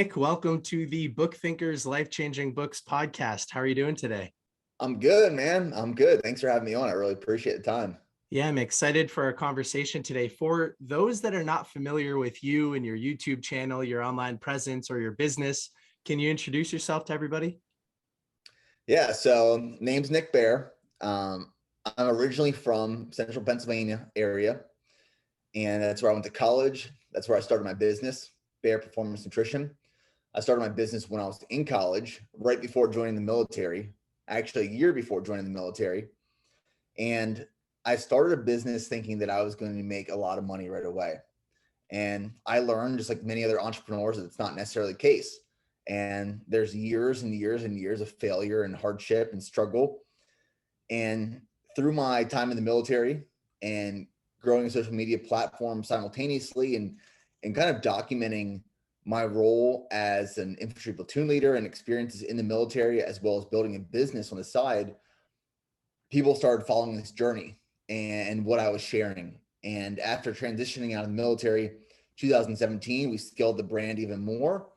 Nick, welcome to the Book Thinkers Life-Changing Books podcast. How are you doing today? I'm good, man. I'm good. Thanks for having me on. I really appreciate the time. Yeah, I'm excited for our conversation today. For those that are not familiar with you and your YouTube channel, your online presence, or your business, can you introduce yourself to everybody? Yeah, so name's Nick Bear. I'm originally from Central Pennsylvania area, and that's where I went to college. That's where I started my business, Bear Performance Nutrition. I started my business when I was in college, right before joining the military, actually a year before joining the military. And I started a business thinking that I was going to make a lot of money right away. And I learned, just like many other entrepreneurs, that it's not necessarily the case. And there's years and years and years of failure and hardship and struggle. And through my time in the military and growing a social media platform simultaneously and kind of documenting my role as an infantry platoon leader and experiences in the military, as well as building a business on the side, people started following this journey and what I was sharing. And after transitioning out of the military, 2017, we scaled the brand even more.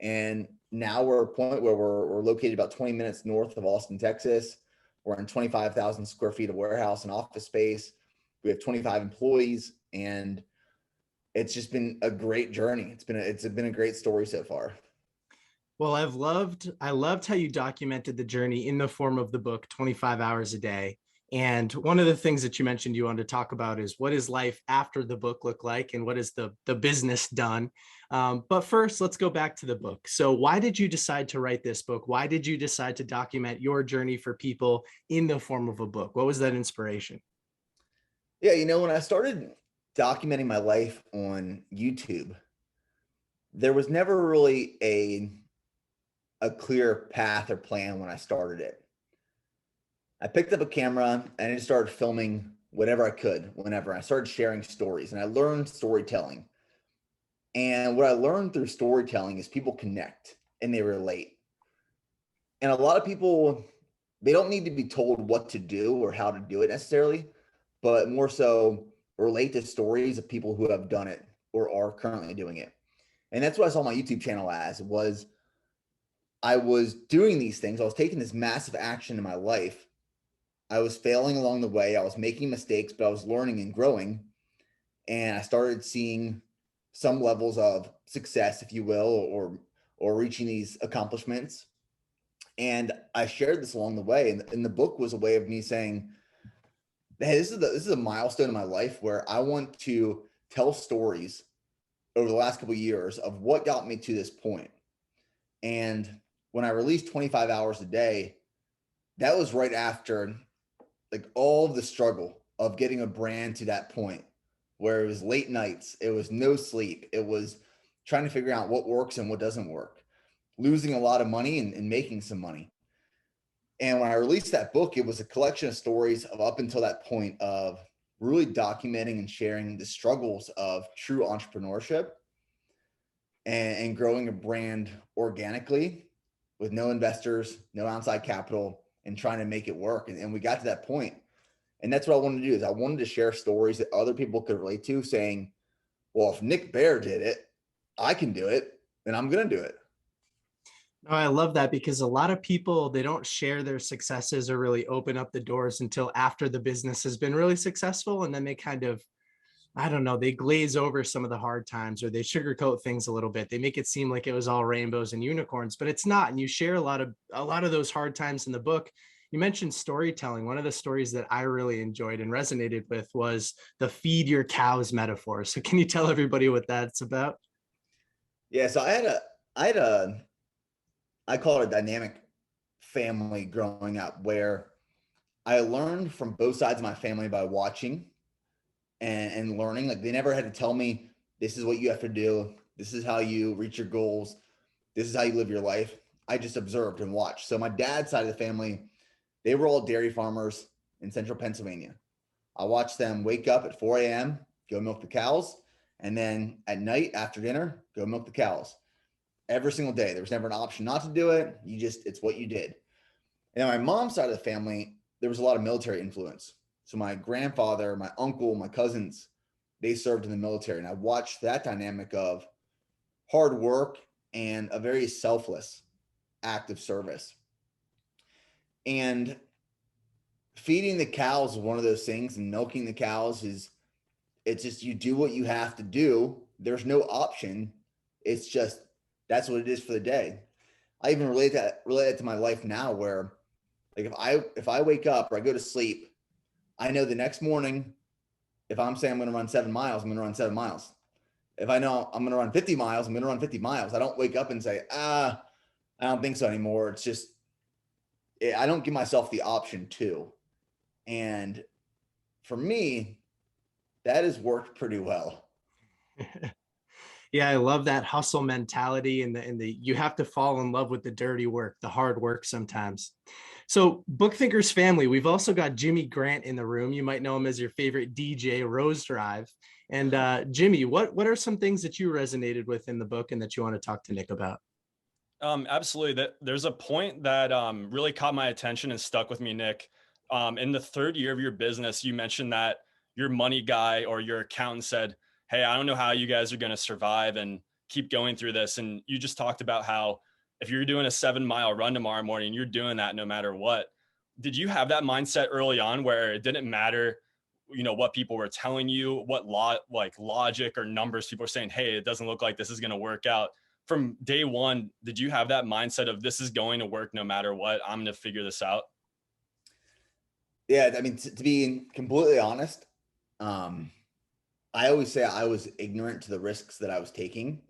And now we're at a point where we're located about 20 minutes north of Austin, Texas. We're in 25,000 square feet of warehouse and office space. We have 25 employees, and it's just been a great journey. It's been a great story so far. Well, I loved how you documented the journey in the form of the book, 25 Hours a Day. And one of the things that you mentioned you wanted to talk about is what is life after the book look like and what is the business done. But first, let's go back to the book. So why did you decide to write this book? Why did you decide to document your journey for people in the form of a book? What was that inspiration? Yeah, when I started documenting my life on YouTube, there was never really a clear path or plan when I started it. I picked up a camera and I just started filming whatever I could, whenever. I started sharing stories and I learned storytelling. And what I learned through storytelling is people connect and they relate. And a lot of people, they don't need to be told what to do or how to do it necessarily, but more so relate to stories of people who have done it or are currently doing it. And that's what I saw my YouTube channel as was I was doing these things. I was taking this massive action in my life. I was failing along the way. I was making mistakes, but I was learning and growing. And I started seeing some levels of success, if you will, or reaching these accomplishments. And I shared this along the way. And the book was a way of me saying, hey, this is a milestone in my life where I want to tell stories over the last couple of years of what got me to this point. And when I released 25 hours a day, that was right after like all the struggle of getting a brand to that point where it was late nights, it was no sleep, it was trying to figure out what works and what doesn't work, losing a lot of money and making some money. And when I released that book, it was a collection of stories of up until that point of really documenting and sharing the struggles of true entrepreneurship and growing a brand organically with no investors, no outside capital, and trying to make it work. And we got to that point. And that's what I wanted to do is I wanted to share stories that other people could relate to, saying, well, if Nick Bear did it, I can do it, and I'm going to do it. No, I love that because a lot of people, they don't share their successes or really open up the doors until after the business has been really successful. And then they kind of, I don't know, they glaze over some of the hard times or they sugarcoat things a little bit. They make it seem like it was all rainbows and unicorns, but it's not. And you share a lot of those hard times in the book. You mentioned storytelling. One of the stories that I really enjoyed and resonated with was the feed your cows metaphor. So can you tell everybody what that's about? Yeah. So I call it a dynamic family growing up where I learned from both sides of my family by watching and learning. Like they never had to tell me, this is what you have to do. This is how you reach your goals. This is how you live your life. I just observed and watched. So my dad's side of the family, they were all dairy farmers in central Pennsylvania. I watched them wake up at 4 a.m., go milk the cows, and then at night after dinner, go milk the cows. Every single day. There was never an option not to do it. It's what you did. And on my mom's side of the family, there was a lot of military influence. So my grandfather, my uncle, my cousins, they served in the military. And I watched that dynamic of hard work and a very selfless act of service. And feeding the cows is one of those things, and milking the cows is, it's just, you do what you have to do. There's no option. It's just, that's what it is for the day. I even relate that to my life now, where like if I wake up or I go to sleep, I know the next morning, if I'm saying I'm going to run 7 miles, I'm going to run 7 miles. If I know I'm going to run 50 miles, I'm going to run 50 miles. I don't wake up and say, I don't think so anymore. It's just, I don't give myself the option to. And for me, that has worked pretty well. Yeah, I love that hustle mentality, and the you have to fall in love with the dirty work, the hard work sometimes. So, BookThinkers Family, we've also got Jimmy Grant in the room. You might know him as your favorite DJ, RODEDRiiVE. And Jimmy, what are some things that you resonated with in the book and that you want to talk to Nick about? Absolutely. There's a point that really caught my attention and stuck with me, Nick. In the third year of your business, you mentioned that your money guy or your accountant said, "Hey, I don't know how you guys are going to survive and keep going through this." And you just talked about how if you're doing a 7 mile run tomorrow morning, you're doing that no matter what. Did you have that mindset early on where it didn't matter, what people were telling you, what logic or numbers people were saying, "Hey, it doesn't look like this is going to work out"? From day one, did you have that mindset of this is going to work no matter what? I'm going to figure this out. Yeah. I mean, to be completely honest, I always say I was ignorant to the risks that I was taking.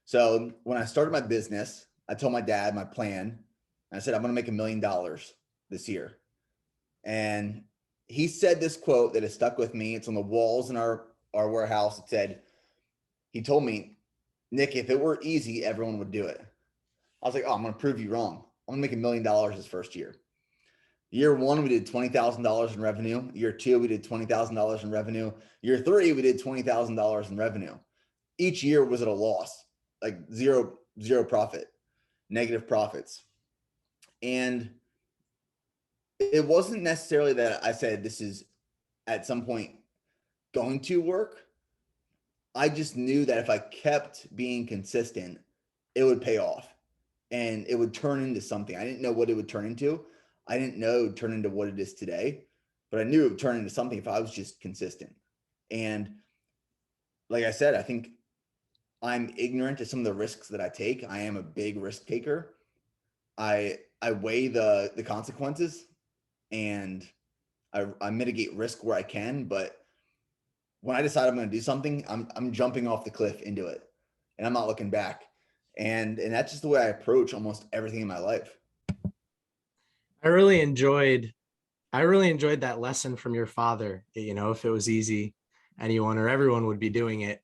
So when I started my business, I told my dad my plan. I said, I'm going to make $1 million this year. And he said this quote that has stuck with me. It's on the walls in our warehouse. It said, he told me, "Nick, if it were easy, everyone would do it." I was like, "Oh, I'm going to prove you wrong. I'm going to make $1 million this first year." Year one, we did $20,000 in revenue. Year two, we did $20,000 in revenue. Year three, we did $20,000 in revenue. Each year was at a loss, like zero profit, negative profits. And it wasn't necessarily that I said this is at some point going to work. I just knew that if I kept being consistent, it would pay off and it would turn into something. I didn't know what it would turn into. I didn't know it would turn into what it is today, but I knew it would turn into something if I was just consistent. And like I said, I think I'm ignorant to some of the risks that I take. I am a big risk taker. I weigh the consequences, and I mitigate risk where I can, but when I decide I'm going to do something, I'm jumping off the cliff into it, and I'm not looking back. And that's just the way I approach almost everything in my life. I really enjoyed I really enjoyed that lesson from your father. If it was easy, anyone or everyone would be doing it.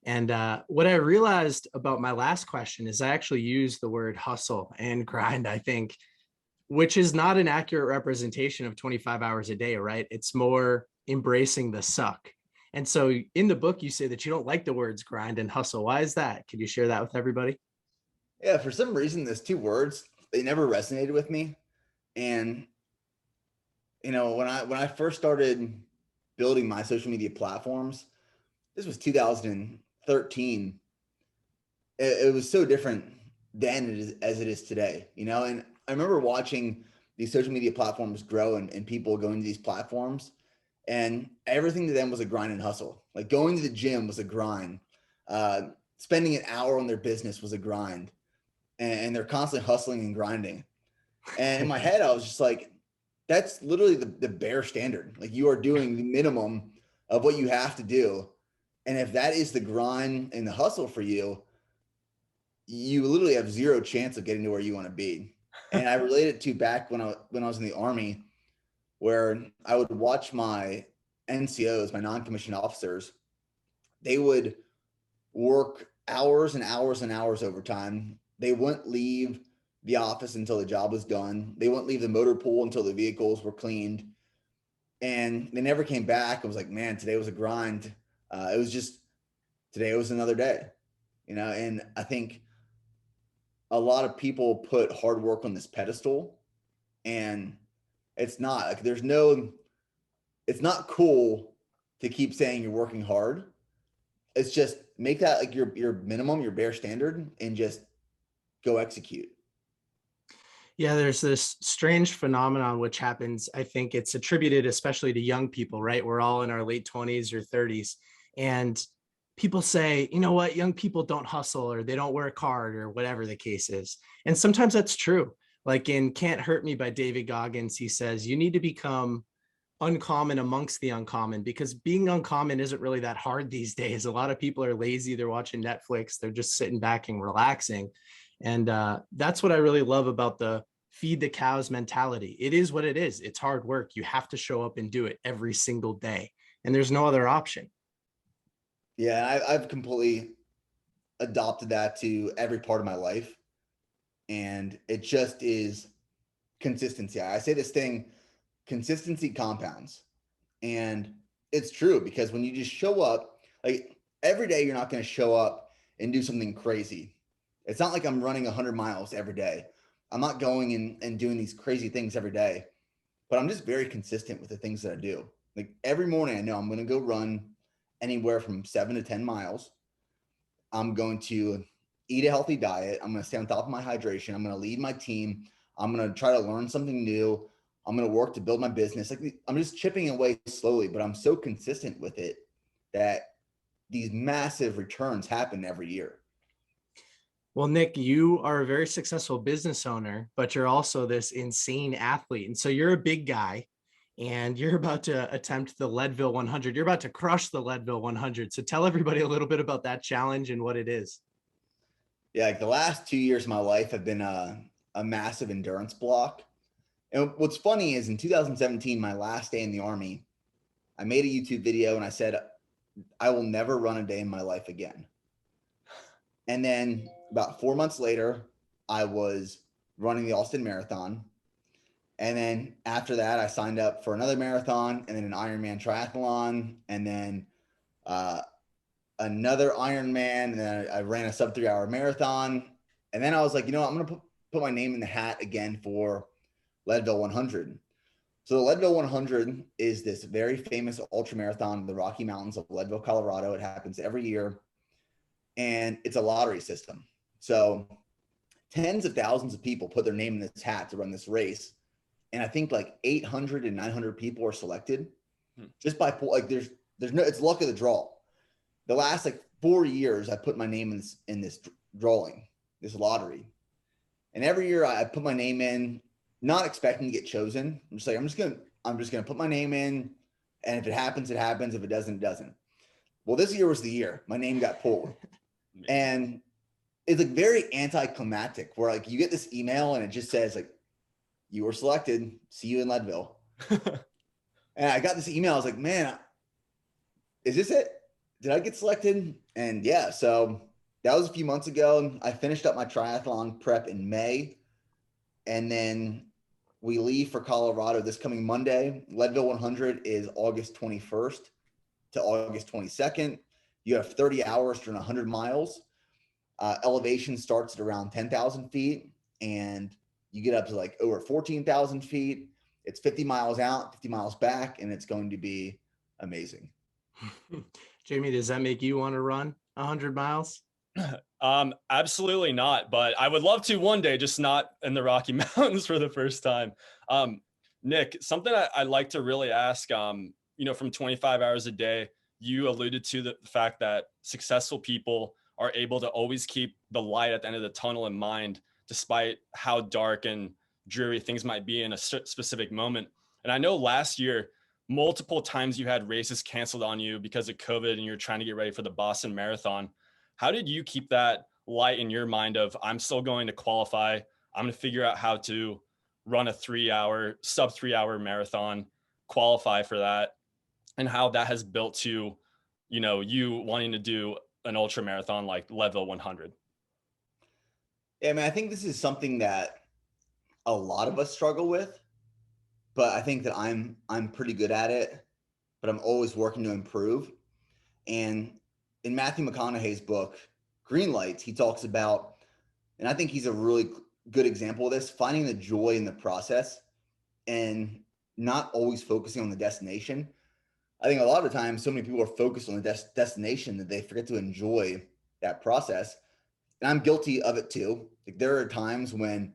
And what I realized about my last question is I actually used the word hustle and grind, I think, which is not an accurate representation of 25 hours a day, right? It's more embracing the suck. And so in the book, you say that you don't like the words grind and hustle. Why is that? Can you share that with everybody? Yeah, for some reason, those two words, they never resonated with me. And when I first started building my social media platforms, this was 2013. It was so different then as it is today, and I remember watching these social media platforms grow and people going to these platforms, and everything to them was a grind and hustle. Like going to the gym was a grind. Spending an hour on their business was a grind, and they're constantly hustling and grinding. And in my head, I was just like, that's literally the bare standard. Like you are doing the minimum of what you have to do. And if that is the grind and the hustle for you, you literally have zero chance of getting to where you want to be. And I relate it to back when I was in the Army, where I would watch my NCOs, my non-commissioned officers, they would work hours and hours and hours overtime. They wouldn't leave the office until the job was done. They wouldn't leave the motor pool until the vehicles were cleaned. And they never came back. I was like, man, today was a grind. It was just, today was another day, and I think a lot of people put hard work on this pedestal, and it's not like it's not cool to keep saying you're working hard. It's just make that like your minimum, your bare standard, and just go execute. Yeah, there's this strange phenomenon which happens. I think it's attributed especially to young people, right? We're all in our late 20s or 30s. And people say, you know what, young people don't hustle or they don't work hard or whatever the case is. And sometimes that's true. Like in Can't Hurt Me by David Goggins, he says, you need to become uncommon amongst the uncommon, because being uncommon isn't really that hard these days. A lot of people are lazy. They're watching Netflix. They're just sitting back and relaxing. And that's what I really love about the feed the cows mentality. It is what it is. It's hard work. You have to show up and do it every single day. And there's no other option. Yeah, I've completely adopted that to every part of my life. And it just is consistency. I say this thing, consistency compounds. And it's true, because when you just show up, like every day, you're not going to show up and do something crazy. It's not like I'm running 100 miles every day. I'm not going and doing these crazy things every day, but I'm just very consistent with the things that I do. Like every morning, I know I'm going to go run anywhere from 7 to 10 miles. I'm going to eat a healthy diet. I'm going to stay on top of my hydration. I'm going to lead my team. I'm going to try to learn something new. I'm going to work to build my business. Like I'm just chipping away slowly, but I'm so consistent with it that these massive returns happen every year. Well, Nick, you are a very successful business owner, but you're also this insane athlete. And so you're a big guy and you're about to attempt the Leadville 100. You're about to crush the Leadville 100. So tell everybody a little bit about that challenge and what it is. Yeah, like the last 2 years of my life have been a massive endurance block. And what's funny is in 2017, my last day in the Army, I made a YouTube video and I said, I will never run a day in my life again. And then about 4 months later, I was running the Austin Marathon. And then after that, I signed up for another marathon and then an Ironman triathlon and then another Ironman. And then I ran a sub 3 hour marathon. And then I was like, you know what? I'm going to put my name in the hat again for Leadville 100. So the Leadville 100 is this very famous ultra marathon in the Rocky Mountains of Leadville, Colorado. It happens every year. And it's a lottery system. So tens of thousands of people put their name in this hat to run this race. And I think like 800 and 900 people are selected just by like, there's no, it's luck of the draw. The last like 4 years, I put my name in this drawing, this lottery. And every year I put my name in, not expecting to get chosen. I'm just like, I'm just going to put my name in. And if it happens, it happens. If it doesn't, it doesn't. Well, this year was the year my name got pulled. And it's like very anticlimactic where like you get this email and it just says like, you were selected, see you in Leadville. And I got this email. I was like, man, is this it? Did I get selected? And yeah, so that was a few months ago. I finished up my triathlon prep in May. And then we leave for Colorado this coming Monday. Leadville 100 is August 21st to August 22nd. You have 30 hours to run 100 miles. Elevation starts at around 10,000 feet and you get up to like over 14,000 feet. It's 50 miles out, 50 miles back, and it's going to be amazing. Jamie, does that make you want to run 100 miles? Absolutely not, but I would love to one day, just not in the Rocky Mountains for the first time. Nick, something I'd like to really ask, from 25 hours a day, you alluded to the fact that successful people are able to always keep the light at the end of the tunnel in mind, despite how dark and dreary things might be in a specific moment. And I know last year, multiple times you had races canceled on you because of COVID and you're trying to get ready for the Boston Marathon. How did you keep that light in your mind of, I'm still going to qualify. I'm going to figure out how to run a sub 3 hour marathon, qualify for that, and how that has built to, you wanting to do an ultra marathon like Leadville 100? Yeah, I mean, I think this is something that a lot of us struggle with, but I think that I'm pretty good at it, but I'm always working to improve. And in Matthew McConaughey's book, Green Lights, he talks about, and I think he's a really good example of this, finding the joy in the process and not always focusing on the destination. I think a lot of times, so many people are focused on the destination that they forget to enjoy that process. and I'm guilty of it too. Like there are times when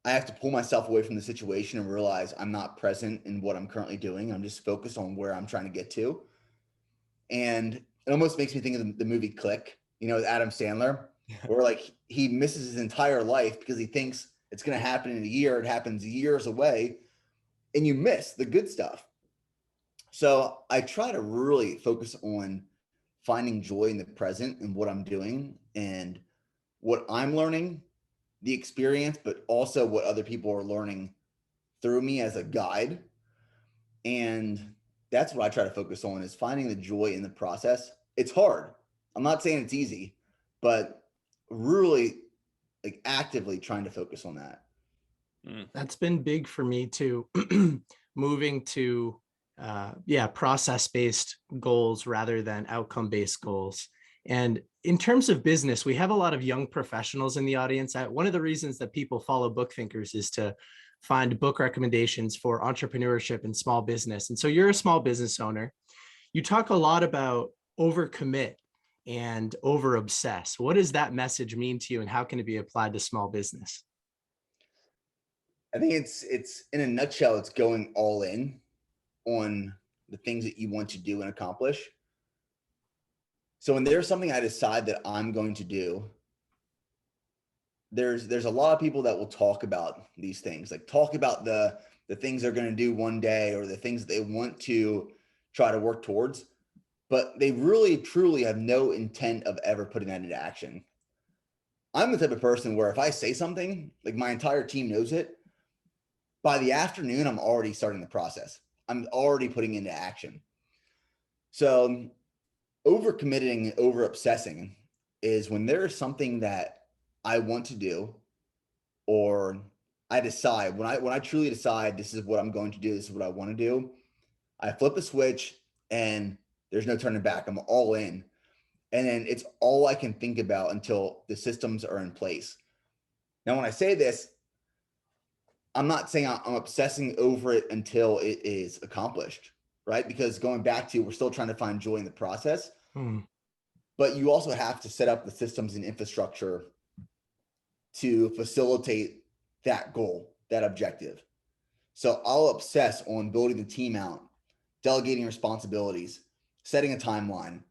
I have to pull myself away from the situation and realize I'm not present in what I'm currently doing. I'm just focused on where I'm trying to get to. And it almost makes me think of the movie Click, you know, with Adam Sandler, where like he misses his entire life because he thinks it's going to happen in a year. It happens years away, and you miss the good stuff. So I try to really focus on finding joy in the present and what I'm doing and what I'm learning, the experience, but also what other people are learning through me as a guide. And that's what I try to focus on, is finding the joy in the process. It's hard. I'm not saying it's easy, but really like actively trying to focus on that. That's been big for me too. Moving to process-based goals rather than outcome-based goals. And in terms of business, we have a lot of young professionals in the audience. One of the reasons that people follow Book Thinkers is to find book recommendations for entrepreneurship and small business. And so you're a small business owner. You talk a lot about overcommit and over obsess. What does that message mean to you, and how can it be applied to small business? I think it's in a nutshell, it's going all in on the things that you want to do and accomplish. So when there's something I decide that I'm going to do, there's a lot of people that will talk about these things, like talk about the things they're going to do one day or the things that they want to try to work towards, but they really truly have no intent of ever putting that into action. I'm the type of person where if I say something, like my entire team knows it, by the afternoon, I'm already starting the process. I'm already putting into action. So overcommitting, over obsessing is when there's something that I want to do, or I decide, when I truly decide this is what I'm going to do, this is what I want to do, I flip a switch and there's no turning back. I'm all in. And then it's all I can think about until the systems are in place. Now, when I say this, I'm not saying I'm obsessing over it until it is accomplished, right? Because going back to, we're still trying to find joy in the process. But you also have to set up the systems and infrastructure to facilitate that goal, that objective. So I'll obsess on building the team out, delegating responsibilities, setting a timeline,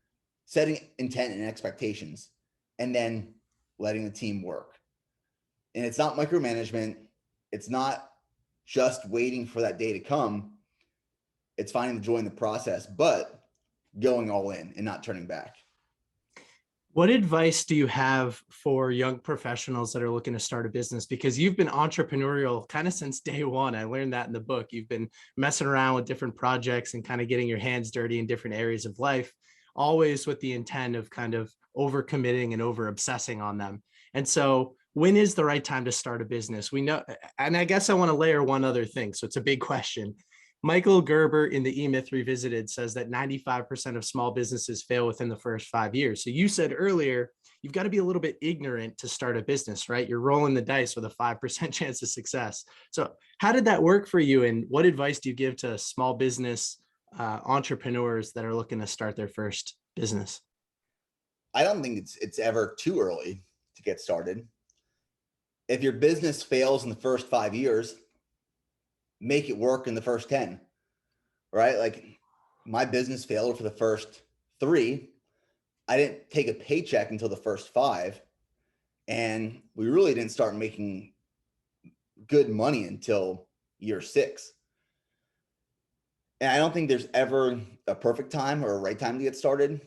setting intent and expectations, and then letting the team work. And it's not micromanagement. It's not just waiting for that day to come. It's finding the joy in the process, but going all in and not turning back. What advice do you have for young professionals that are looking to start a business? Because you've been entrepreneurial kind of since day one. I learned that in the book. You've been messing around with different projects and kind of getting your hands dirty in different areas of life, always with the intent of kind of overcommitting and over obsessing on them. And so when is the right time to start a business? We know, and I guess I want to layer one other thing. So it's a big question. Michael Gerber in the E-Myth Revisited says that 95% of small businesses fail within the first 5 years. So you said earlier, you've got to be a little bit ignorant to start a business, right? You're rolling the dice with a 5% chance of success. So how did that work for you? And what advice do you give to small business entrepreneurs that are looking to start their first business? I don't think it's ever too early to get started. If your business fails in the first 5 years, make it work in the first 10, right? Like my business failed for the first 3. I didn't take a paycheck until the first 5. And we really didn't start making good money until year 6. And I don't think there's ever a perfect time or a right time to get started,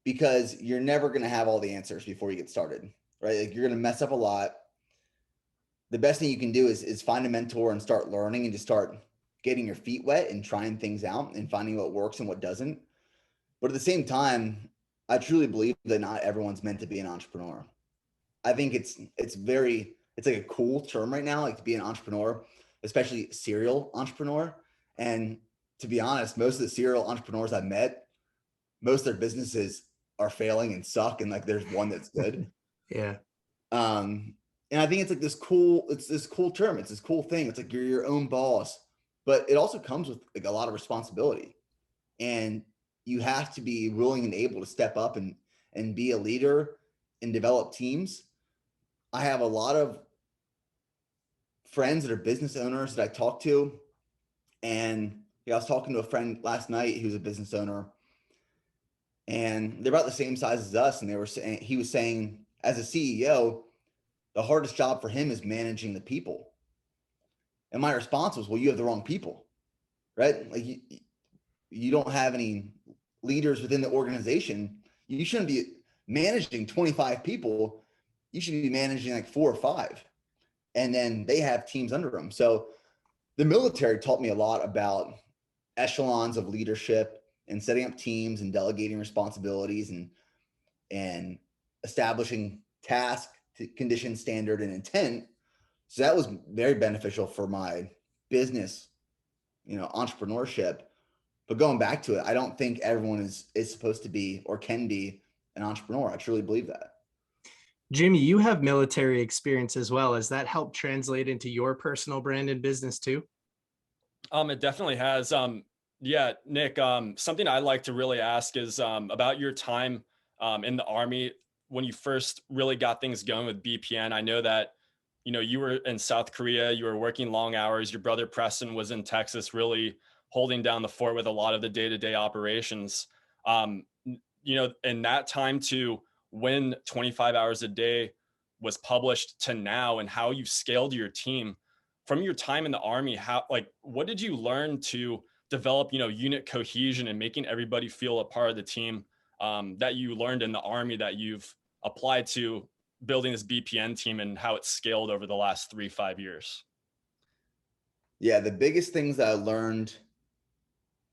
because you're never going to have all the answers before you get started, right? Like you're going to mess up a lot. The best thing you can do is find a mentor and start learning and just start getting your feet wet and trying things out and finding what works and what doesn't. But at the same time, I truly believe that not everyone's meant to be an entrepreneur. I think it's like a cool term right now, like to be an entrepreneur, especially serial entrepreneur. And to be honest, most of the serial entrepreneurs I've met, most of their businesses are failing and suck. And like, there's one that's good. Yeah. And I think it's like this cool term. It's this cool thing. It's like you're your own boss, but it also comes with like a lot of responsibility, and you have to be willing and able to step up and be a leader and develop teams, I have a lot of friends that are business owners that I talk to. And I was talking to a friend last night who's a business owner, and they're about the same size as us. And he was saying, as a CEO, the hardest job for him is managing the people. And my response was, well, you have the wrong people, right? Like you don't have any leaders within the organization. You shouldn't be managing 25 people. You should be managing like 4 or 5. And then they have teams under them. So the military taught me a lot about echelons of leadership and setting up teams and delegating responsibilities and establishing task, condition, standard, and intent. So that was very beneficial for my business, entrepreneurship. But going back to it, I don't think everyone is supposed to be or can be an entrepreneur. I truly believe that. Jimmy, you have military experience as well. Has that helped translate into your personal brand and business too? It definitely has. Yeah, Nick, something I'd like to really ask is about your time in the Army when you first really got things going with BPN. I know that, you were in South Korea, you were working long hours. Your brother Preston was in Texas, really holding down the fort with a lot of the day-to-day operations. In that time to when 25 hours a day was published to now, and how you scaled your team from your time in the Army, what did you learn to develop, unit cohesion and making everybody feel a part of the team that you learned in the Army that you've applied to building this BPN team and how it's scaled over the last 3-5 years? Yeah, the biggest things that I learned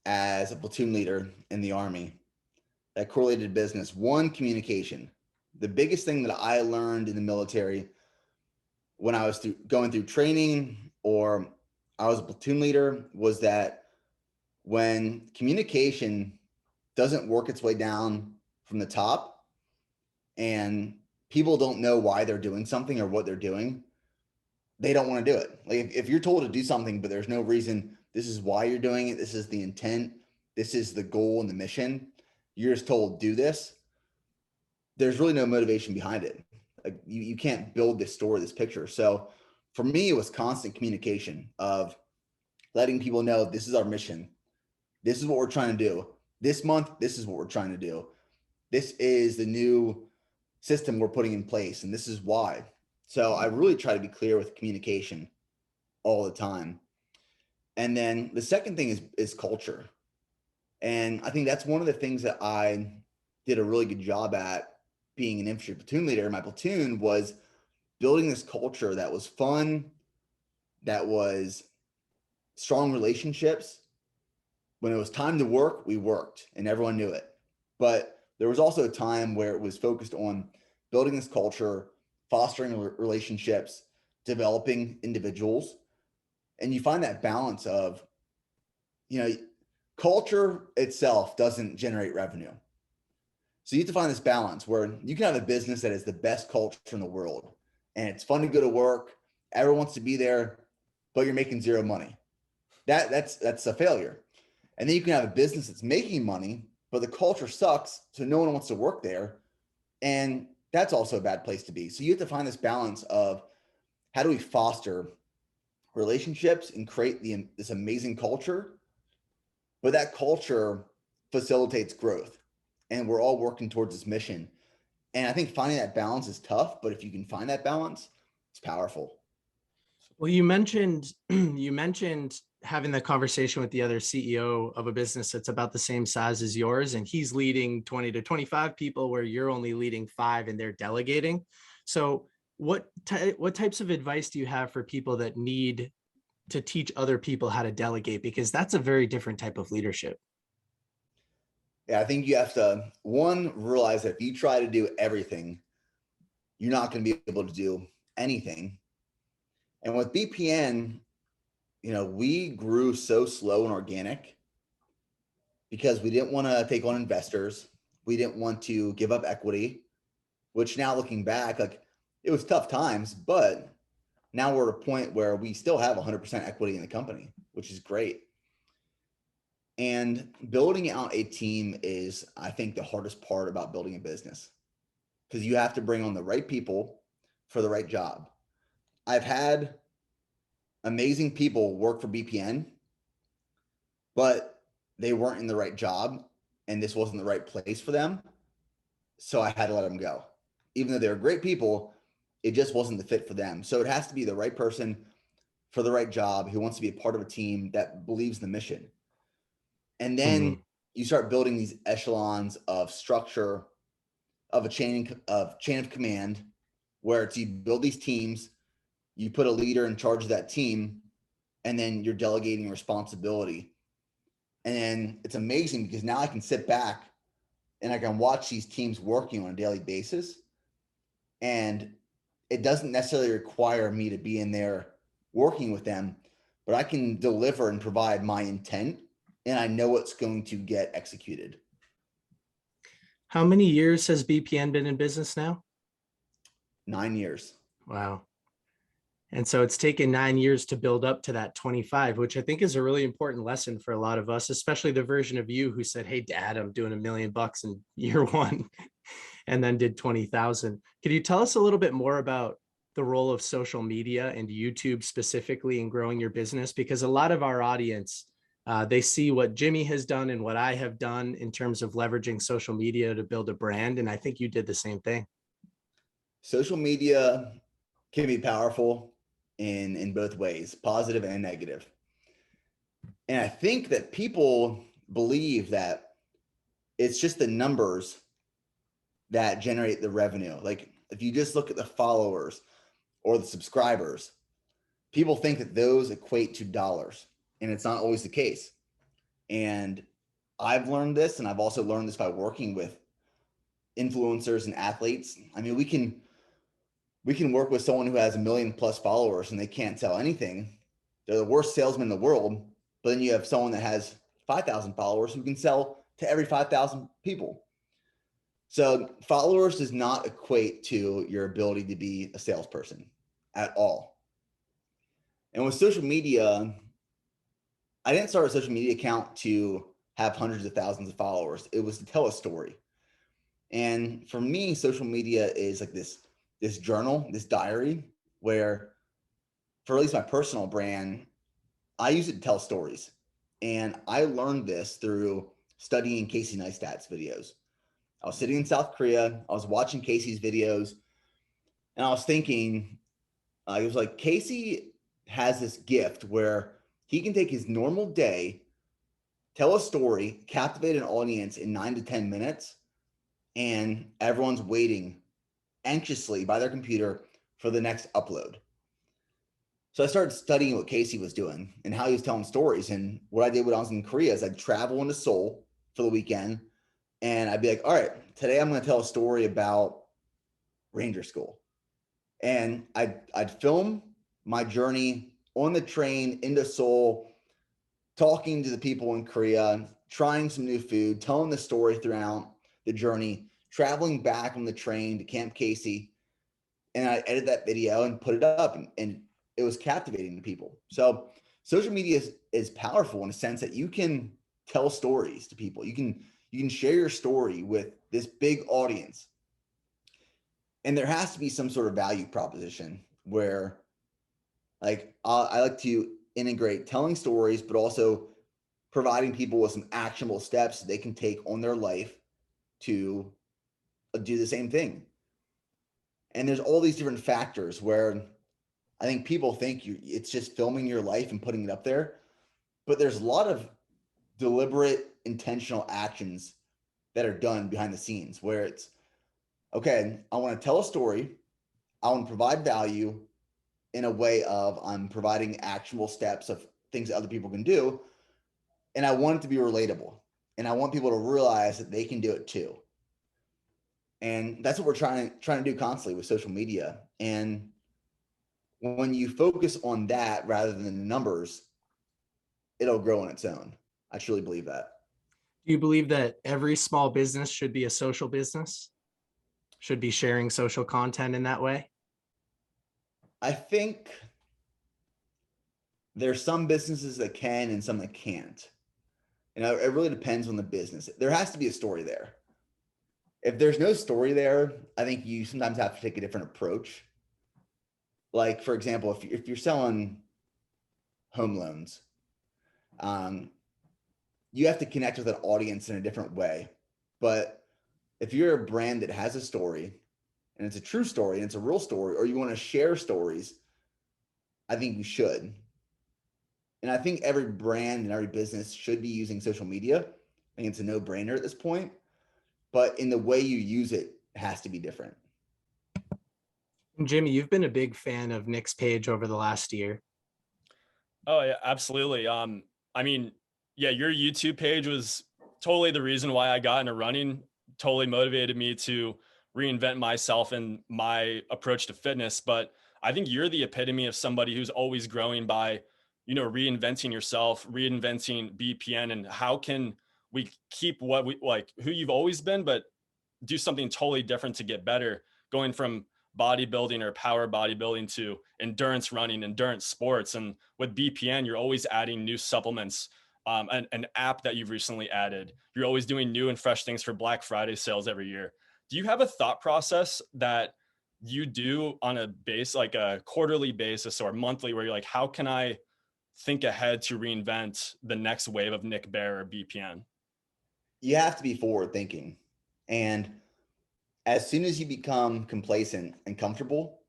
as a platoon leader in the Army that correlated business, one, communication. The biggest thing that I learned in the military when I was going through training or I was a platoon leader was that when communication doesn't work its way down from the top and people don't know why they're doing something or what they're doing, they don't want to do it. Like if you're told to do something, but there's no reason, this is why you're doing it, this is the intent, this is the goal and the mission, you're just told do this, there's really no motivation behind it. Like you can't build this story, this picture. So for me, it was constant communication of letting people know this is our mission. This is what we're trying to do. This month, this is what we're trying to do. This is the new system we're putting in place, and this is why. So I really try to be clear with communication all the time. And then the second thing is culture. And I think that's one of the things that I did a really good job at being an infantry platoon leader in my platoon was building this culture that was fun, that was strong relationships. When it was time to work, we worked and everyone knew it. But there was also a time where it was focused on building this culture, fostering relationships, developing individuals. And you find that balance of, culture itself doesn't generate revenue. So you have to find this balance where you can have a business that is the best culture in the world and it's fun to go to work. Everyone wants to be there, but you're making zero money. That's a failure. And then you can have a business that's making money, but the culture sucks, so no one wants to work there. And that's also a bad place to be. So you have to find this balance of how do we foster relationships and create this amazing culture, but that culture facilitates growth. And we're all working towards this mission. And I think finding that balance is tough, but if you can find that balance, it's powerful. Well, you mentioned having that conversation with the other CEO of a business that's about the same size as yours, and he's leading 20 to 25 people where you're only leading 5 and they're delegating. So what types of advice do you have for people that need to teach other people how to delegate? Because that's a very different type of leadership. Yeah, I think you have to, one, realize that if you try to do everything, you're not going to be able to do anything. And with BPN, we grew so slow and organic because we didn't want to take on investors. We didn't want to give up equity, which now looking back, like it was tough times, but now we're at a point where we still have 100% equity in the company, which is great. And building out a team is, I think, the hardest part about building a business. because you have to bring on the right people for the right job. I've had amazing people work for BPN, but they weren't in the right job and this wasn't the right place for them. So I had to let them go. Even though they were great people, it just wasn't the fit for them. So it has to be the right person for the right job who wants to be a part of a team that believes in the mission. And then you start building these echelons of structure of a chain of command, where it's you build these teams, you put a leader in charge of that team, and then you're delegating responsibility. And then it's amazing because now I can sit back and I can watch these teams working on a daily basis. And it doesn't necessarily require me to be in there working with them, but I can deliver and provide my intent, and I know it's going to get executed. How many years has BPN been in business now? 9 years. Wow. And so it's taken 9 years to build up to that 25, which I think is a really important lesson for a lot of us, especially the version of you who said, "Hey, Dad, I'm doing $1 million in year one," and then did 20,000. Can you tell us a little bit more about the role of social media and YouTube specifically in growing your business? Because a lot of our audience, they see what Jimmy has done and what I have done in terms of leveraging social media to build a brand. And I think you did the same thing. Social media can be powerful in both ways, positive and negative. And I think that people believe that it's just the numbers that generate the revenue. Like if you just look at the followers or the subscribers, people think that those equate to dollars, and it's not always the case. And I've learned this, and I've also learned this by working with influencers and athletes. I mean, we can work with someone who has 1 million plus followers and they can't sell anything. They're the worst salesman in the world. But then you have someone that has 5,000 followers who can sell to every 5,000 people. So followers does not equate to your ability to be a salesperson at all. And with social media, I didn't start a social media account to have hundreds of thousands of followers. It was to tell a story. And for me, social media is like this journal, this diary, where for at least my personal brand, I use it to tell stories. And I learned this through studying Casey Neistat's videos. I was sitting in South Korea, I was watching Casey's videos, and I was thinking, it was like Casey has this gift where he can take his normal day, tell a story, captivate an audience in 9 to 10 minutes, and everyone's waiting anxiously by their computer for the next upload. So I started studying what Casey was doing and how he was telling stories. And what I did when I was in Korea is I'd travel into Seoul for the weekend, and I'd be like, all right, today I'm going to tell a story about Ranger School. And I'd film my journey on the train into Seoul, talking to the people in Korea, trying some new food, telling the story throughout the journey, traveling back on the train to Camp Casey. And I edited that video and put it up, and it was captivating to people. So social media is powerful in a sense that you can tell stories to people. You can share your story with this big audience. And there has to be some sort of value proposition where, like, I like to integrate telling stories, but also providing people with some actionable steps they can take on their life to do the same thing. And there's all these different factors where I think people think it's just filming your life and putting it up there, but there's a lot of deliberate, intentional actions that are done behind the scenes where it's, okay, I want to tell a story, I want to provide value in a way of I'm providing actionable steps of things that other people can do, and I want it to be relatable, and I want people to realize that they can do it too. And that's what we're trying to do constantly with social media. And when you focus on that rather than the numbers, it'll grow on its own. I truly believe that. Do you believe that every small business should be a social business? Should be sharing social content in that way? I think there's some businesses that can and some that can't. And it really depends on the business. There has to be a story there. If there's no story there, I think you sometimes have to take a different approach. Like, for example, if you're selling home loans, um, you have to connect with an audience in a different way. But if you're a brand that has a story and it's a true story and it's a real story, or you want to share stories, I think you should. And I think every brand and every business should be using social media. I think it's a no-brainer at this point, but in the way you use it has to be different. And Jimmy, you've been a big fan of Nick's page over the last year. Oh yeah, absolutely. I mean, yeah, your YouTube page was totally the reason why I got into running, totally motivated me to reinvent myself and my approach to fitness. But I think you're the epitome of somebody who's always growing by, reinventing yourself, reinventing BPN, and how can we keep what we like, who you've always been, but do something totally different to get better, going from bodybuilding or power bodybuilding to endurance running, endurance sports. And with BPN, you're always adding new supplements, an app that you've recently added. You're always doing new and fresh things for Black Friday sales every year. Do you have a thought process that you do on a base, like a quarterly basis or monthly, where you're like, how can I think ahead to reinvent the next wave of Nick Bear or BPN? You have to be forward thinking. And as soon as you become complacent and comfortable,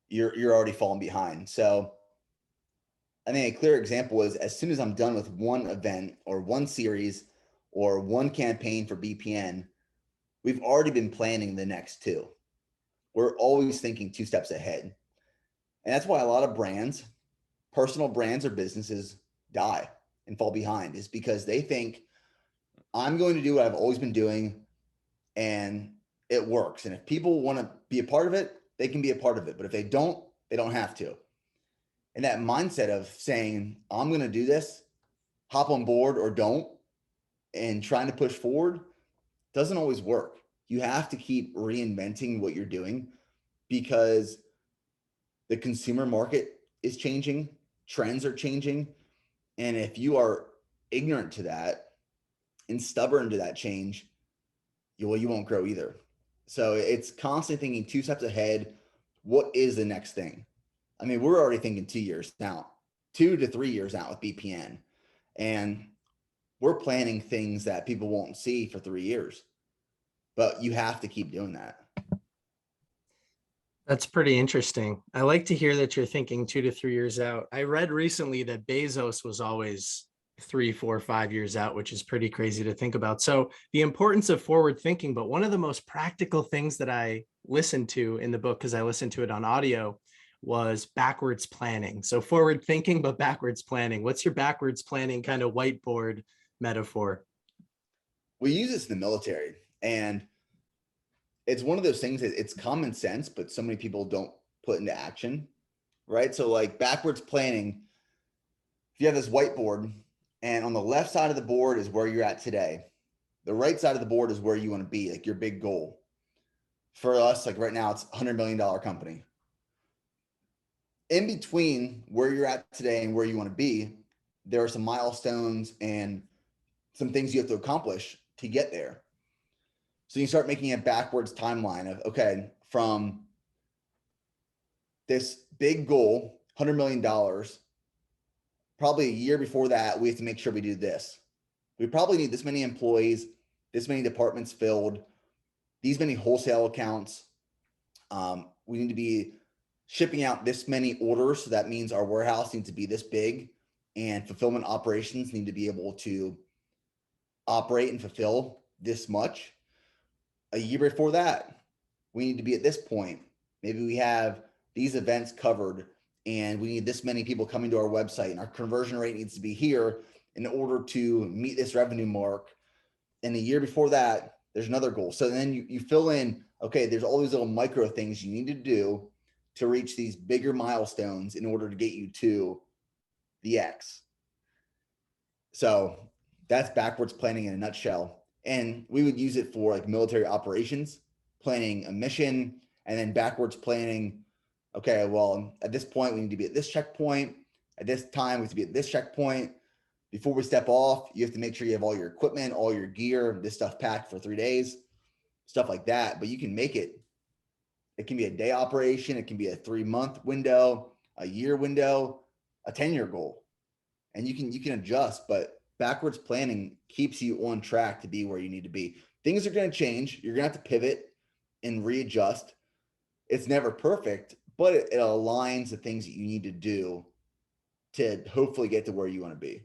you're already falling behind. So I think a clear example is, as soon as I'm done with one event or one series or one campaign for BPN, we've already been planning the next two. We're always thinking 2 steps ahead. And that's why a lot of brands, personal brands or businesses, die and fall behind, is because they think, I'm going to do what I've always been doing and it works. And if people want to be a part of it, they can be a part of it. But if they don't have to. And that mindset of saying, I'm going to do this, hop on board or don't, and trying to push forward doesn't always work. You have to keep reinventing what you're doing, because the consumer market is changing, trends are changing. And if you are ignorant to that and stubborn to that change, you won't grow either. So it's constantly thinking 2 steps ahead. What is the next thing? I mean, we're already thinking 2 years out, 2 to 3 years out with BPN. And we're planning things that people won't see for 3 years. But you have to keep doing that. That's pretty interesting. I like to hear that you're thinking 2 to 3 years out. I read recently that Bezos was always 3, 4, 5 years out, which is pretty crazy to think about. So the importance of forward thinking, but one of the most practical things that I listened to in the book, because I listened to it on audio, was backwards planning. So forward thinking, but backwards planning. What's your backwards planning kind of whiteboard metaphor? We use this in the military, and it's one of those things that it's common sense, but so many people don't put into action, right? So like backwards planning, if you have this whiteboard and on the left side of the board is where you're at today, the right side of the board is where you want to be, like your big goal. For us, like right now, it's $100 million company. In between where you're at today and where you want to be, there are some milestones and some things you have to accomplish to get there. So you start making a backwards timeline of, okay, from this big goal, $100 million, probably a year before that, we have to make sure we do this. We probably need this many employees, this many departments filled, these many wholesale accounts. We need to be shipping out this many orders. So that means our warehouse needs to be this big, and fulfillment operations need to be able to operate and fulfill this much. A year before that, we need to be at this point. Maybe we have these events covered and we need this many people coming to our website, and our conversion rate needs to be here in order to meet this revenue mark. And a year before that, there's another goal. So then you fill in, okay, there's all these little micro things you need to do to reach these bigger milestones in order to get you to the X. So that's backwards planning in a nutshell. And we would use it for like military operations, planning a mission, and then backwards planning. Okay, well, at this point, we need to be at this checkpoint. At this time, we have to be at this checkpoint. Before we step off, you have to make sure you have all your equipment, all your gear, this stuff packed for 3 days. stuff like that, but you can make it. It can be a day operation. It can be a 3-month window, a year window, a 10-year goal, and you can adjust. But backwards planning keeps you on track to be where you need to be. Things are going to change. You're going to have to pivot and readjust. It's never perfect, but it aligns the things that you need to do to hopefully get to where you want to be.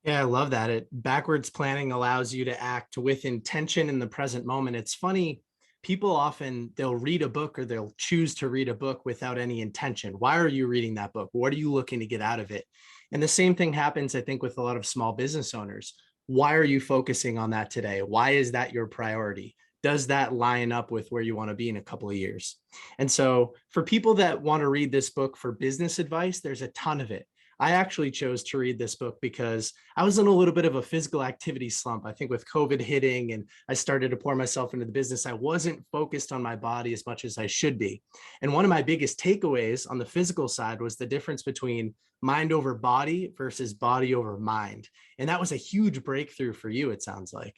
Yeah, I love that. It backwards planning allows you to act with intention in the present moment. It's funny, people often they'll read a book or they'll choose to read a book without any intention. Why are you reading that book? What are you looking to get out of it? And the same thing happens, I think, with a lot of small business owners. Why are you focusing on that today? Why is that your priority? Does that line up with where you want to be in a couple of years? And so for people that want to read this book for business advice, there's a ton of it. I actually chose to read this book because I was in a little bit of a physical activity slump. I think with COVID hitting and I started to pour myself into the business, I wasn't focused on my body as much as I should be. And one of my biggest takeaways on the physical side was the difference between mind over body versus body over mind. And that was a huge breakthrough for you, it sounds like.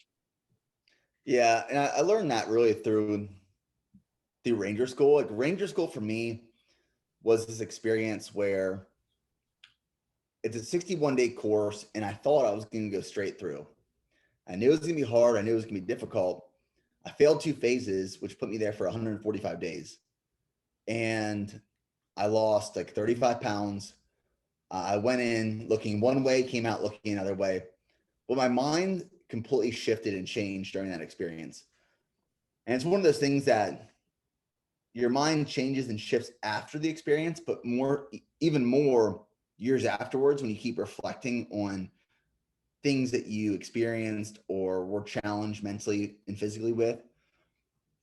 Yeah, and I learned that really through Ranger School. Like Ranger School for me was this experience where it's a 61-day course, and I thought I was going to go straight through. I knew it was going to be hard. I knew it was going to be difficult. I failed 2 phases, which put me there for 145 days. And I lost like 35 pounds. I went in looking one way, came out looking another way. But my mind completely shifted and changed during that experience. And it's one of those things that your mind changes and shifts after the experience, but even more years afterwards when you keep reflecting on things that you experienced or were challenged mentally and physically with.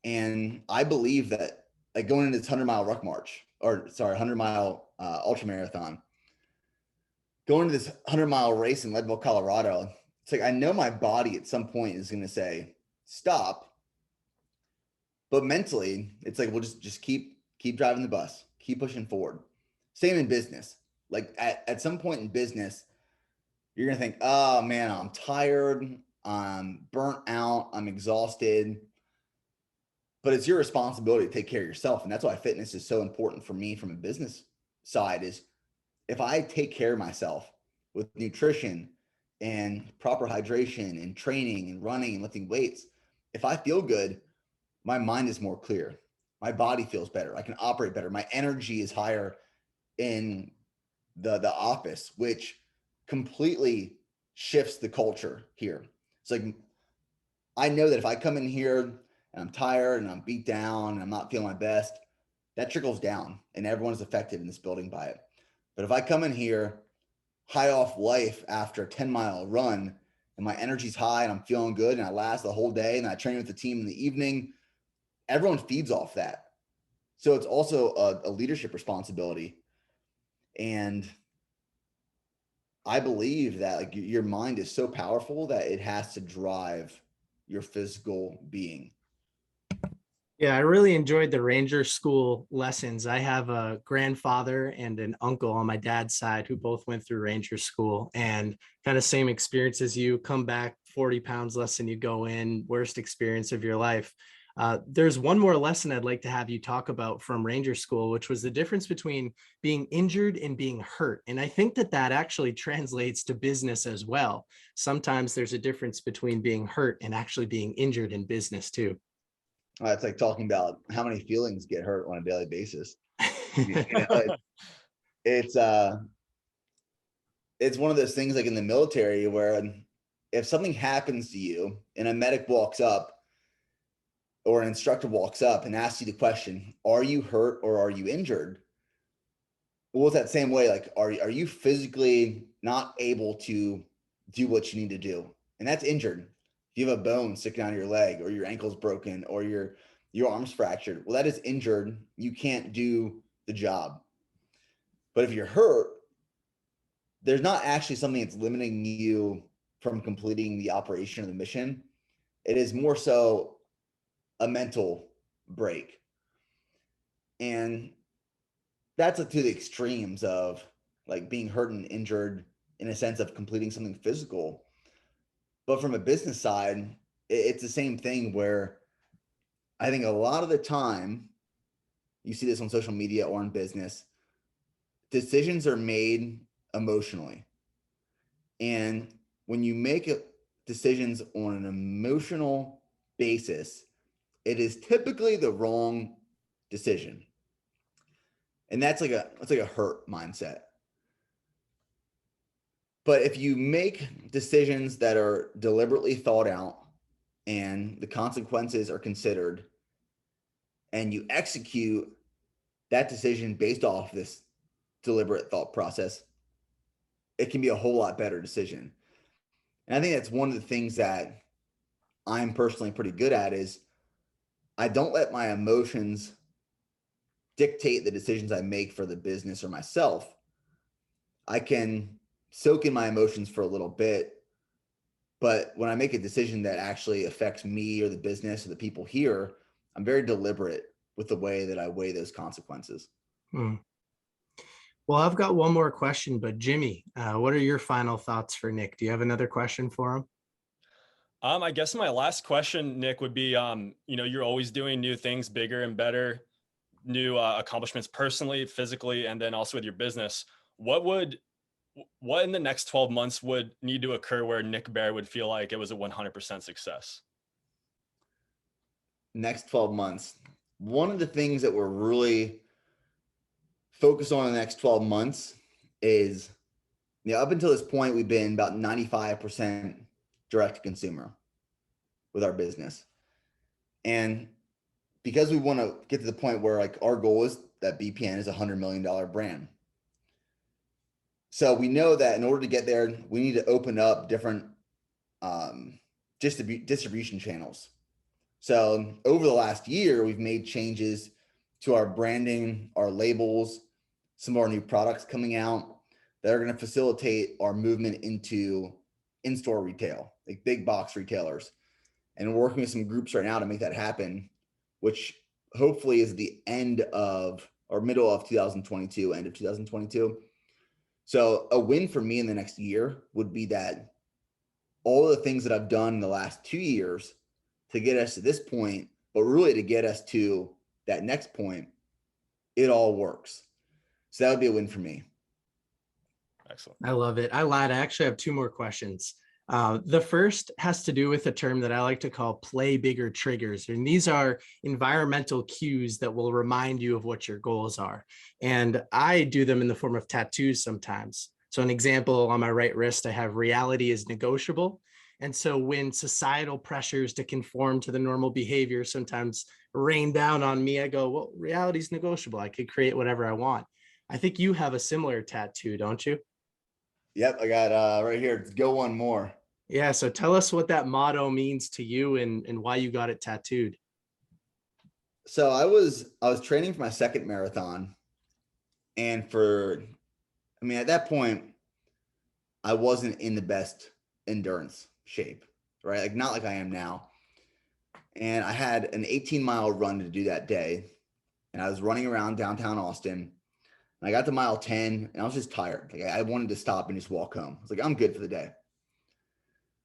And I believe that like going into this 100-mile ruck march, 100-mile ultra marathon, going to this 100-mile race in Leadville, Colorado, it's like I know my body at some point is going to say stop, but mentally it's like we'll just keep driving the bus, keep pushing forward. Same in business. Like at some point in business, you're going to think, oh man, I'm tired, I'm burnt out, I'm exhausted. But it's your responsibility to take care of yourself. And that's why fitness is so important for me from a business side is if I take care of myself with nutrition and proper hydration and training and running and lifting weights, if I feel good, my mind is more clear. My body feels better. I can operate better. My energy is higher in the office, which completely shifts the culture here. It's like, I know that if I come in here and I'm tired and I'm beat down and I'm not feeling my best, that trickles down and everyone's affected in this building by it. But if I come in here high off life after a 10-mile run and my energy's high and I'm feeling good and I last the whole day and I train with the team in the evening, everyone feeds off that. So it's also a leadership responsibility. And I believe that like your mind is so powerful that it has to drive your physical being. Yeah, I really enjoyed the Ranger School lessons. I have a grandfather and an uncle on my dad's side who both went through Ranger School and kind of same experience as you, come back 40 pounds less than you go in, worst experience of your life. There's one more lesson I'd like to have you talk about from Ranger School, which was the difference between being injured and being hurt. And I think that that actually translates to business as well. Sometimes there's a difference between being hurt and actually being injured in business too. It's like talking about how many feelings get hurt on a daily basis. You know, it's one of those things like in the military where if something happens to you and a medic walks up or an instructor walks up and asks you the question, are you hurt or are you injured? Well, it's that same way, like, are you physically not able to do what you need to do? And that's injured. If you have a bone sticking out of your leg or your ankle's broken or your arm's fractured, well, that is injured. You can't do the job. But if you're hurt, there's not actually something that's limiting you from completing the operation of the mission. It is more so a mental break. And that's to the extremes of like being hurt and injured in a sense of completing something physical. But from a business side, it's the same thing where I think a lot of the time, you see this on social media or in business, decisions are made emotionally. And when you make decisions on an emotional basis, it is typically the wrong decision. And that's like a hurt mindset. But if you make decisions that are deliberately thought out and the consequences are considered, and you execute that decision based off this deliberate thought process, it can be a whole lot better decision. And I think that's one of the things that I'm personally pretty good at is I don't let my emotions dictate the decisions I make for the business or myself. I can soak in my emotions for a little bit, but when I make a decision that actually affects me or the business or the people here, I'm very deliberate with the way that I weigh those consequences. Hmm. Well, I've got one more question, but Jimmy, what are your final thoughts for Nick? Do you have another question for him? I guess my last question, Nick, would be, you're always doing new things, bigger and better, new accomplishments personally, physically, and then also with your business. What in the next 12 months would need to occur where Nick Bear would feel like it was a 100% success? Next 12 months. One of the things that we're really focused on in the next 12 months is, up until this point, we've been about 95% direct to consumer with our business. And because we want to get to the point where like our goal is that BPN is $100 million brand. So we know that in order to get there, we need to open up different distribution channels. So over the last year, we've made changes to our branding, our labels, some of our new products coming out that are going to facilitate our movement into in-store retail, like big box retailers. And we're working with some groups right now to make that happen, which hopefully is the end of or middle of 2022, end of 2022. So a win for me in the next year would be that all the things that I've done in the last 2 years to get us to this point, but really to get us to that next point, it all works. So that would be a win for me. Excellent. I love it. I lied. I actually have two more questions. The first has to do with a term that I like to call play bigger triggers. And these are environmental cues that will remind you of what your goals are. And I do them in the form of tattoos sometimes. So an example, on my right wrist, I have reality is negotiable. And so when societal pressures to conform to the normal behavior sometimes rain down on me, I go, well, reality is negotiable. I could create whatever I want. I think you have a similar tattoo, don't you? Yep, I got right here, it's go one more. Yeah, so tell us what that motto means to you and why you got it tattooed. So I was training for my second marathon, and at that point, I wasn't in the best endurance shape, right? Like not like I am now. And I had an 18-mile run to do that day, and I was running around downtown Austin. And I got to mile 10, and I was just tired. Like I wanted to stop and just walk home. I was like, I'm good for the day.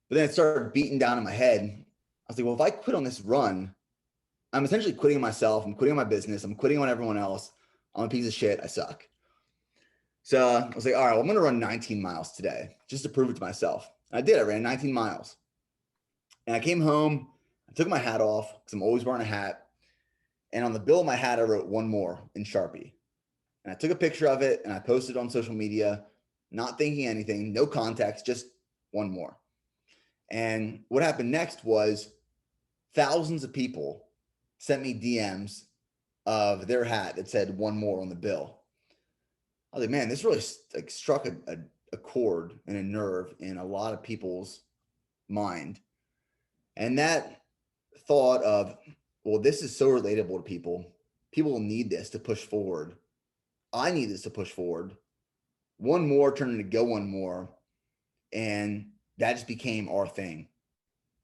But then it started beating down in my head. I was like, well, if I quit on this run, I'm essentially quitting myself. I'm quitting on my business. I'm quitting on everyone else. I'm a piece of shit. I suck. So I was like, all right, well, I'm going to run 19 miles today just to prove it to myself. And I did. I ran 19 miles. And I came home. I took my hat off because I'm always wearing a hat. And on the bill of my hat, I wrote one more in Sharpie. And I took a picture of it and I posted it on social media, not thinking anything, no context, just one more. And what happened next was thousands of people sent me DMs of their hat that said one more on the bill. I was like, man, this really like struck a chord and a nerve in a lot of people's mind. And that thought of, well, this is so relatable to people. People need this to push forward. I need this to push forward. One more turned into go one more. And that just became our thing.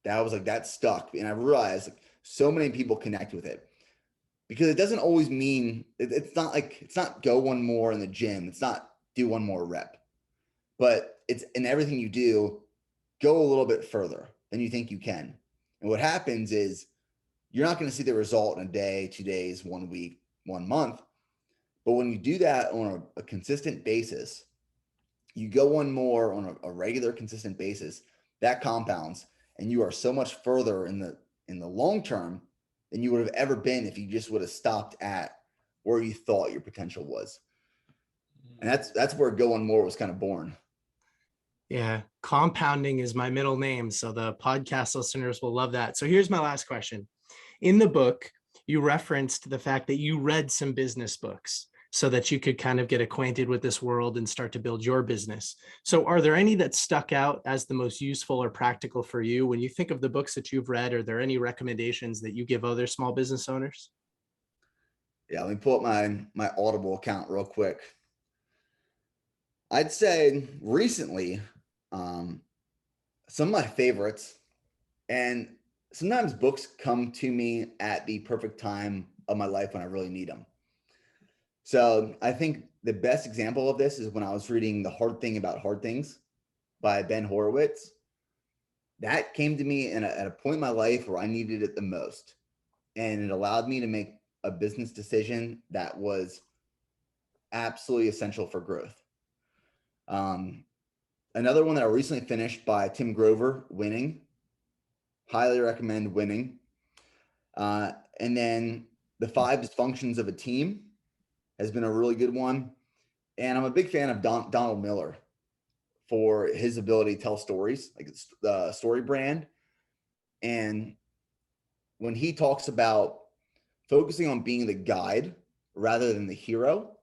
That was like, that stuck. And I realized like, so many people connect with it because it doesn't always mean, it's not go one more in the gym. It's not do one more rep, but it's in everything you do, go a little bit further than you think you can. And what happens is you're not going to see the result in a day, 2 days, 1 week, 1 month. But when you do that on a consistent basis, you go one more on a regular, consistent basis, that compounds, and you are so much further in the long term than you would have ever been if you just would have stopped at where you thought your potential was. And that's where go one more was kind of born. Yeah, compounding is my middle name, so the podcast listeners will love that. So here's my last question. In the book, you referenced the fact that you read some business books so that you could kind of get acquainted with this world and start to build your business. So are there any that stuck out as the most useful or practical for you? When you think of the books that you've read, are there any recommendations that you give other small business owners? Yeah, let me pull up my Audible account real quick. I'd say recently, some of my favorites, and sometimes books come to me at the perfect time of my life when I really need them. So I think the best example of this is when I was reading The Hard Thing About Hard Things by Ben Horowitz. That came to me at a point in my life where I needed it the most. And it allowed me to make a business decision that was absolutely essential for growth. Another one that I recently finished by Tim Grover, Winning. Highly recommend Winning. And then The 5 Dysfunctions of a Team has been a really good one. And I'm a big fan of Donald Miller for his ability to tell stories, like the story brand. And when he talks about focusing on being the guide rather than the hero,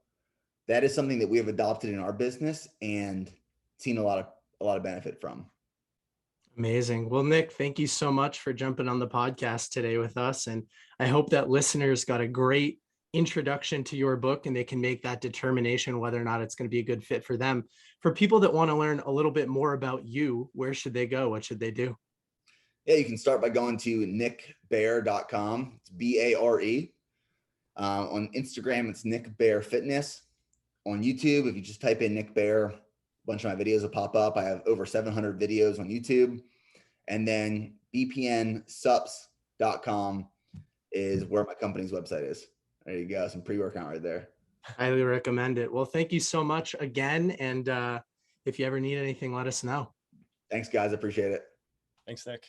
that is something that we have adopted in our business and seen a lot of benefit from. Amazing. Well, Nick, thank you so much for jumping on the podcast today with us. And I hope that listeners got a great introduction to your book and they can make that determination whether or not it's going to be a good fit for them. For people that want to learn a little bit more about you, where should they go? What should they do? Yeah, you can start by going to nickbare.com. It's BARE. On Instagram, it's Nick Bare Fitness. On YouTube, if you just type in Nick Bare, a bunch of my videos will pop up. I have over 700 videos on YouTube. And then bpnsups.com is where my company's website is. There you go. Some pre-workout right there. Highly recommend it. Well, thank you so much again. And if you ever need anything, let us know. Thanks, guys. I appreciate it. Thanks, Nick.